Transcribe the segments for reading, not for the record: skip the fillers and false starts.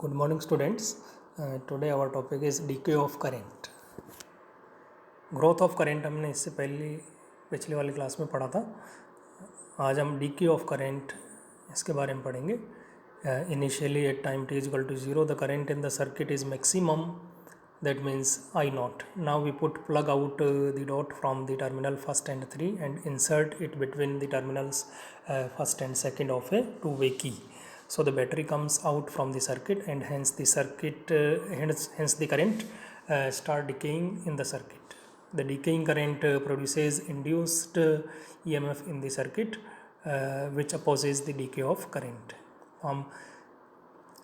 Good morning, students. Today our topic is decay of current. Growth of current हमने इससे पिछले वाली class में पढ़ा था. आज हम डीके ऑफ करेंट इसके बारे में पढ़ेंगे. Initially at time t is equal to 0 the current in the circuit is maximum, that means I naught. Now we plug out the dot from the terminal first and 3 and insert it between the terminals first and second of a two-way key. So the battery comes out from the circuit and hence the current start decaying in the circuit. The decaying current produces induced EMF in the circuit which opposes the decay of current.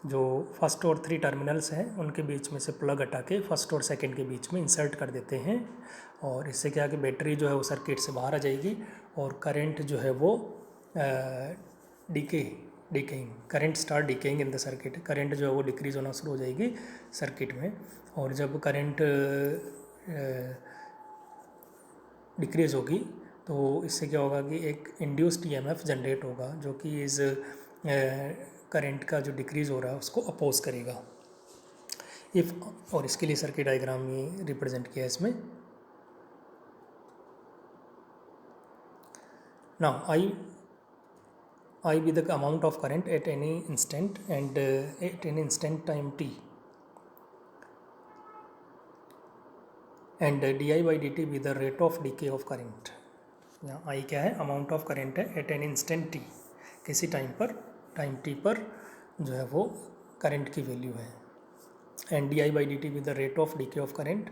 जो first और 3 terminals हैं उनके बीच में से plug हटा के first और second के बीच में इंसर्ट कर देते हैं और इससे क्या है कि बैटरी जो है वो सर्किट से बाहर आ जाएगी और करंट जो है वो decaying current start decaying in the circuit. Current जो है वो डिक्रीज होना शुरू हो जाएगी सर्किट में और जब करंट डिक्रीज होगी तो इससे क्या होगा कि एक इंड्यूस्ड ईएमएफ जनरेट होगा जो कि इस करंट का जो डिक्रीज़ हो रहा है उसको अपोज करेगा. और इसके लिए सर्किट डायग्राम में रिप्रेजेंट किया है इसमें. Now I be the amount of current at any instant and at any instant time t and D by D T be the rate of decay of current. यहाँ I क्या है, amount of current है at any instant t, किसी time t पर जो है वो current की वैल्यू है. And D I by D T with the rate of decay of current.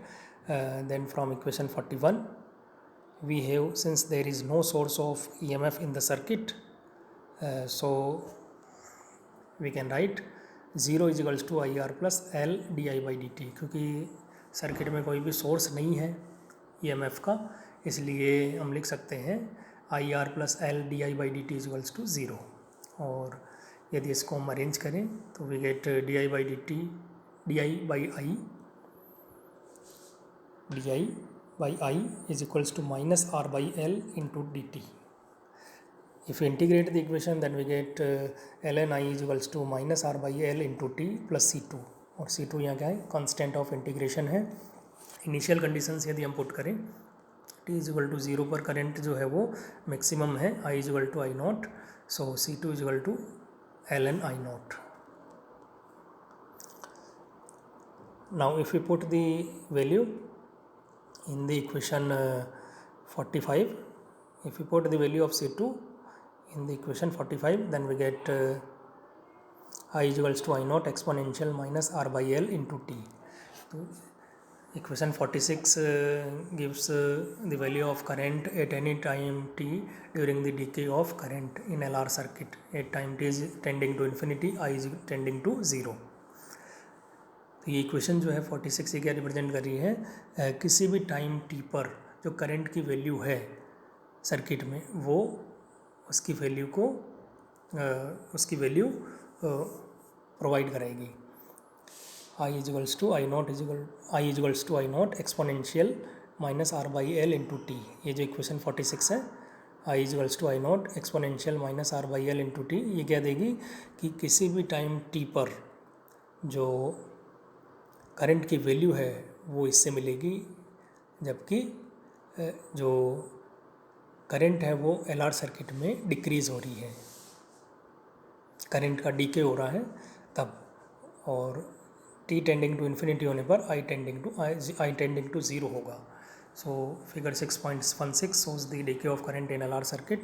Then from equation 41 we have, since there is no source of EMF in the circuit, so we can write 0 is equals to I R plus L D I by D T. क्योंकि circuit में कोई भी source नहीं है EMF का, इसलिए हम लिख सकते हैं I R plus L D I by D T is equals to 0. और यदि इसको हम अरेंज करें तो we get D I by D T D I by I is equals to minus R by L into D T. If you integrate the equation then we get L N I is equals to minus R by L into T plus C2. और C2 यहाँ क्या है, constant of integration है. Initial conditions यदि हम put करें t is equal to 0 पर current जो है वो मैक्सिमम है, i is equal to I naught, so C2 is equal to ln I naught. Now if we put the value in the equation 45, if we put the value of C2 in the equation 45, then we get I is equals to I naught exponential minus R by L into T. So equation 46 gives the value of current at any time t during the decay of current in LR circuit. At time t is tending to infinity, I is tending to 0. तो ये equation जो है 46 ये क्या represent कर रही है, किसी भी टाइम t पर जो करंट की वैल्यू है सर्किट में वो उसकी वैल्यू प्रोवाइड कराएगी. I is equals to I equals to I naught exponential minus R by L into T. ये जो इक्वेशन 46 है, I is equals to I naught exponential minus R by L into T, ये क्या देगी कि किसी भी टाइम T पर जो करंट की वैल्यू है वो इससे मिलेगी, जबकि जो करंट है वो LR सर्किट में डिक्रीज़ हो रही है, करंट का डीके हो रहा है तब. और t टेंडिंग टू इन्फिनिटी होने पर I टेंडिंग टू 0 होगा. So figure 6.16 shows the decay of current in LR circuit.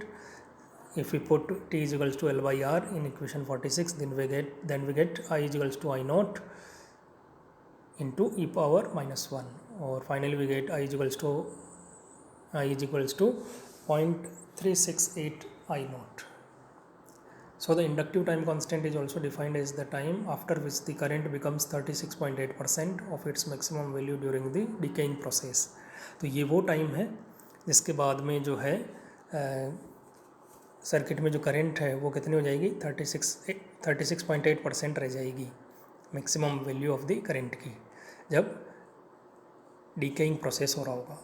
If we put t is equals to L by R in equation 46, then we get I is equals to I naught into e power minus 1, or finally we get I is equals to 0.368 I naught. So the inductive time constant is also defined as the time after which the current becomes 36.8% of its maximum value during the decaying process. तो ये वो time है जिसके बाद में जो है circuit में जो करंट है वो कितनी हो जाएगी, 36.8% रह जाएगी maximum value of the current की, जब डिकेइंग प्रोसेस हो रहा होगा.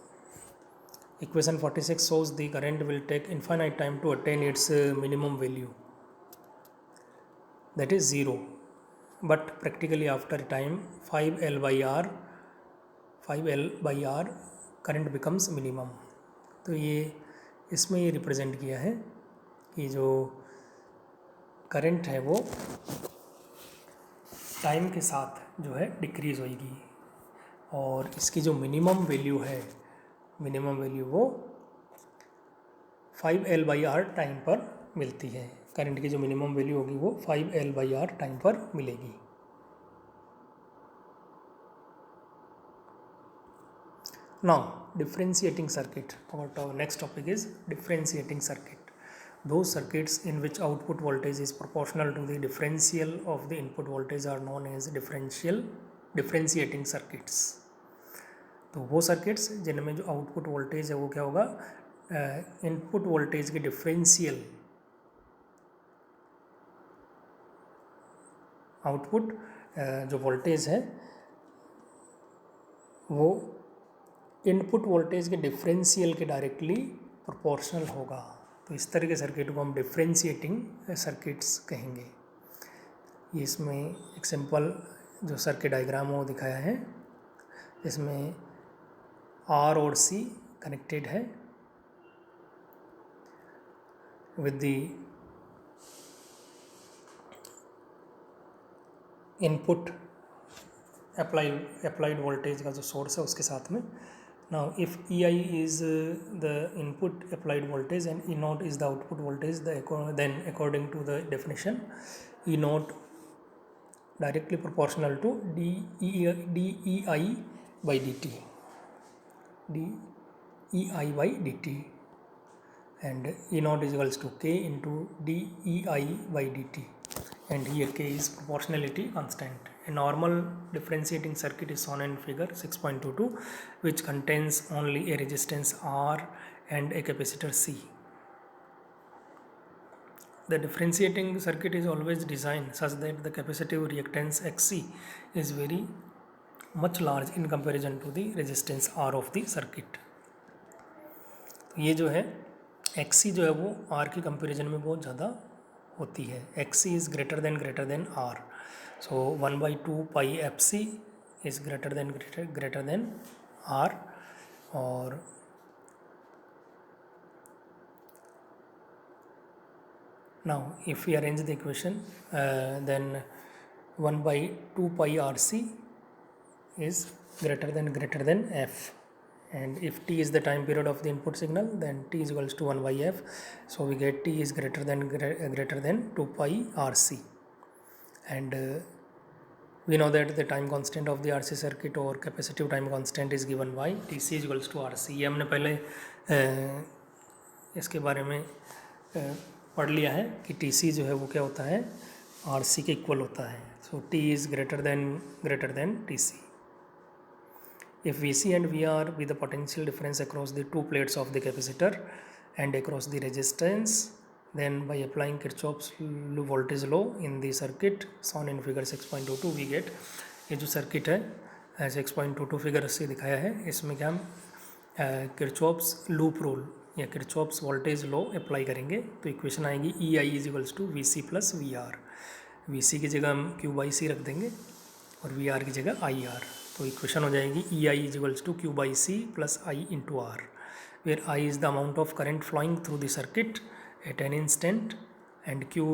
Equation 46 shows the current will take infinite time to attain its minimum value, that is 0. but practically after time 5L by R current becomes minimum. तो ये इसमें ये represent किया है कि जो करंट है वो टाइम के साथ जो है डिक्रीज़ होगी, और इसकी जो मिनिमम वैल्यू है, मिनिमम वैल्यू वो 5L by R टाइम पर मिलती है। करंट की जो मिनिमम वैल्यू होगी वो 5L by R टाइम पर मिलेगी। Now differentiating circuit, our next topic is differentiating circuit. Those circuits in which output voltage is proportional to the differential of the input voltage are known as differentiating circuits. तो वो circuits जिनमें जो output voltage है वो क्या होगा, input voltage के differential, output जो वोल्टेज है वो इनपुट वोल्टेज के डिफरेंशियल के डायरेक्टली प्रोपोर्शनल होगा। तो इस तरह के सर्किट को हम डिफरेंशिएटिंग सर्किट्स कहेंगे। ये इसमें एक सिंपल जो सर्किट डायग्राम वो दिखाया है, इसमें R और C कनेक्टेड है with the input applied voltage का जो सोर्स है उसके साथ में। Now if EI is the input applied voltage and E0 is the output voltage, then according to the definition, E0 directly proportional to dEI by dt, dEI by dt, and E0 is equals to K into dEI by dt, and here K is proportionality constant. A normal differentiating circuit is shown in figure 6.22, which contains only a resistance R and a capacitor C. The differentiating circuit is always designed such that the capacitive reactance XC is very much large in comparison to the resistance R of the circuit. तो ये जो है XC जो है वो R की comparison में बहुत ज़्यादा होती है। XC is greater than R. So 1/2 pi FC is greater than R, और now if we arrange the equation, then 1/2 pi RC is greater than F, and if T is the time period of the input signal, then T is equals to 1/F, so we get T is greater than 2 pi RC, and we know that the time constant of the RC circuit or capacitive time constant is given by TC is equals to RC. ये हमने पहले इसके बारे में पढ़ लिया है कि TC जो है वो क्या होता है, RC के इक्वल होता है। So T is greater than TC. If VC and VR be the potential difference across the two plates of the capacitor and across the resistance, then by applying Kirchhoff's voltage law in the circuit shown in figure 6.22 we get, ये जो circuit है 6.22 figure से दिखाया है, इसमें क्या हम Kirchhoff's loop rule या किरचॉफ्स वोल्टेज लॉ अप्लाई करेंगे। तो इक्वेशन आएगी EI is equals to VC plus VR। VC की जगह हम Q/C रख देंगे और VR की जगह IR। तो इक्वेशन हो जाएगी EI is equals to Q/C plus I into R, where I is the amount of current flowing through the circuit at an instant and Q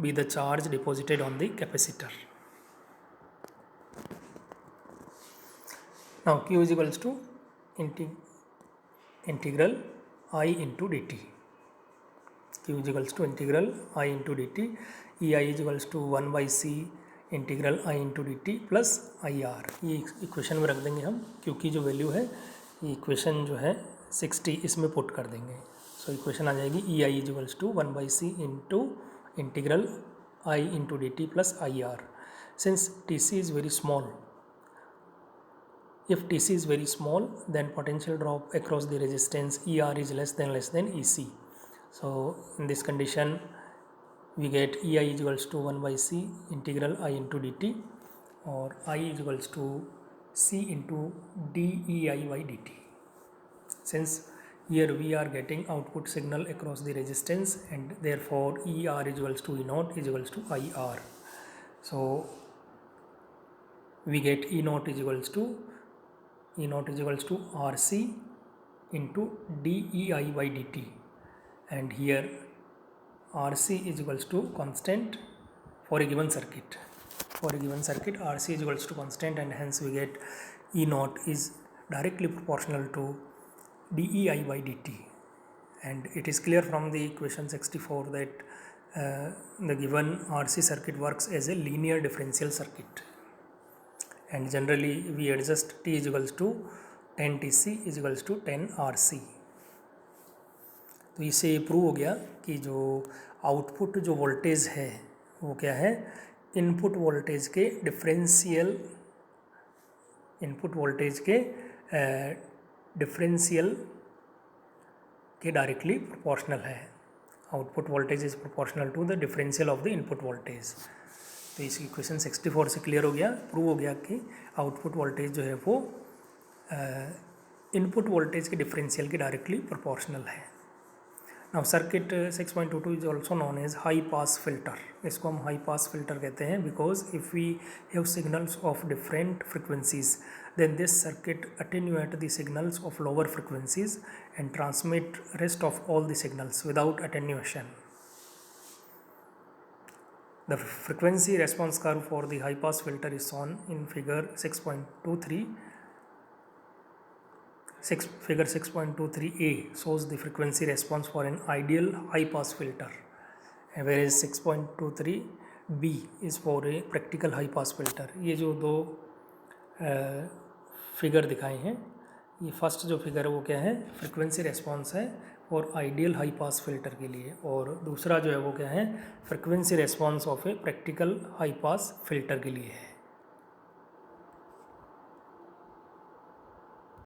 be the charge deposited on the capacitor. Now Q is equals to integral I into dt. Q is equals to integral I into dt. EI is equals to 1/C integral I into dt plus IR। ये equation में रख देंगे हम, क्योंकि जो value है ये equation जो है 60 इसमें पुट कर देंगे। सो इक्वेशन आ जाएगी EI is equals to 1/C into integral I into dt plus IR। Since TC is very small, if TC is very small, then potential drop across the resistance ER is less than EC. So in this condition we get EI is equals to 1/C integral I into dt, or I is equals to C into dEI by dt. Since here we are getting output signal across the resistance, and therefore ER is equals to E0 is equals to IR. So we get E naught is equals to RC into dEI by dt, and here RC is equals to constant for a given circuit. RC is equals to constant, and hence we get E naught is directly proportional to dEI by dt. And it is clear from the equation 64 that the given RC circuit works as a linear differential circuit, and generally we adjust T is equals to 10 TC is equals to 10 RC. तो इससे ये prove हो गया कि जो output जो voltage है वो क्या है, इनपुट वोल्टेज के डिफरेंशियल के डायरेक्टली प्रोपोर्शनल है. Output voltage is proportional to the differential of the input voltage. तो इस इक्वेशन 64 से क्लियर हो गया, प्रूव हो गया कि आउटपुट वोल्टेज जो है वो इनपुट वोल्टेज के डिफरेंशियल के डायरेक्टली प्रोपोर्शनल है. Now circuit 6.22 is also known as high pass filter. इसको हम हाई पास फिल्टर कहते हैं because if we have signals of different frequencies then this circuit attenuate the signals of lower frequencies and transmit rest of all the signals without attenuation. The frequency response curve for the high pass filter is shown in figure 6.23. Figure 6.23a shows the frequency response for an ideal high pass filter, whereas 6.23b is for a practical high pass filter. ये जो दो figure दिखाए हैं, ये first जो figure है वो क्या है, फ्रिक्वेंसी रेस्पॉन्स है और आइडियल हाई पास फिल्टर के लिए, और दूसरा जो है वो क्या है, frequency response of a practical high pass filter के लिए है.